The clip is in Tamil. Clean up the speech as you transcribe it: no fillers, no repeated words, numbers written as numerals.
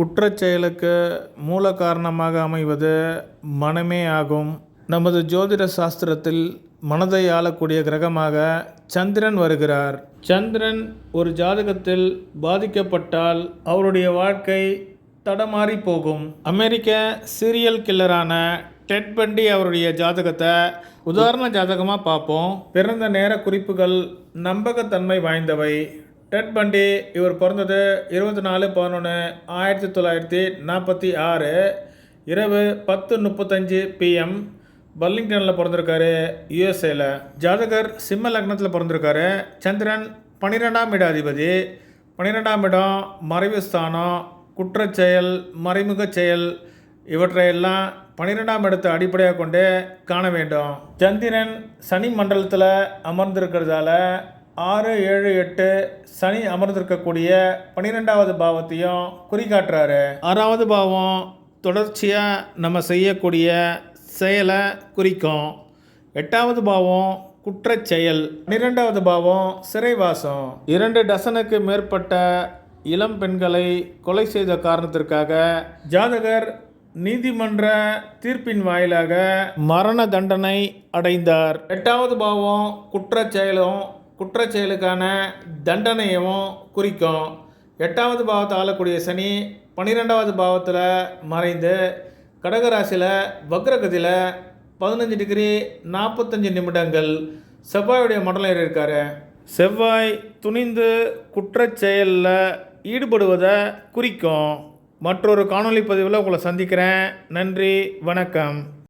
குற்றச்செயலுக்கு மூல காரணமாக அமைவது மனமே ஆகும். நமது ஜோதிட சாஸ்திரத்தில் மனதை ஆளக்கூடிய கிரகமாக சந்திரன் வருகிறார். சந்திரன் ஒரு ஜாதகத்தில் பாதிக்கப்பட்டால் அவருடைய வாழ்க்கை தடமாறி போகும். அமெரிக்க சீரியல் கில்லரான டெட் பண்டி அவருடைய ஜாதகத்தை உதாரண ஜாதகமாக பார்ப்போம். பிறந்த நேர குறிப்புகள் நம்பகத்தன்மை வாய்ந்தவை. டெட் பண்டி இவர் பிறந்தது 24/11/1946 இரவு 10:35 PM பர்லிங்டனில் பிறந்திருக்காரு, யுஎஸ்ஏல. ஜாதகர் சிம்ம லக்னத்தில் பிறந்திருக்காரு. சந்திரன் 12ஆம் இட அதிபதி. 12ஆம் இடம் மறைவு ஸ்தானம், குற்றச்செயல், மறைமுக செயல் இவற்றையெல்லாம் 12ஆம் இடத்தை அடிப்படையாக கொண்டு காண வேண்டும். சந்திரன் சனி மண்டலத்தில் அமர்ந்திருக்கிறதால 6, 7, 8 சனி அமர்ந்திருக்கக்கூடிய 12வது பாவத்தையும் குறிக்காட்டுறாரு. 6வது பாவம் தொடர்ச்சியாக நம்ம செய்யக்கூடிய செயலை குறிக்கும். 8வது பாவம் குற்றச்செயல். 12வது பாவம் சிறைவாசம். 2 டசனுக்கு மேற்பட்ட இளம் பெண்களை கொலை செய்த காரணத்திற்காக ஜாதகர் நீதிமன்ற தீர்ப்பின் வாயிலாக மரண தண்டனை அடைந்தார். 8வது பாவம் குற்றச்செயலும் குற்றச்செயலுக்கான தண்டனையும் குறிக்கும். 8வது பாவத்தை ஆளக்கூடிய சனி 12வது பாவத்தில் மறைந்து கடகராசியில் வக்ரகதியில் 15 டிகிரி 45 நிமிடங்கள் செவ்வாயுடைய மண்டலம் இருக்காரு. செவ்வாய் துணிந்து குற்றச்செயலில் ஈடுபடுவதை குறிக்கும். மற்றொரு காணொளி பதிவில் உங்களை சந்திக்கிறேன். நன்றி, வணக்கம்.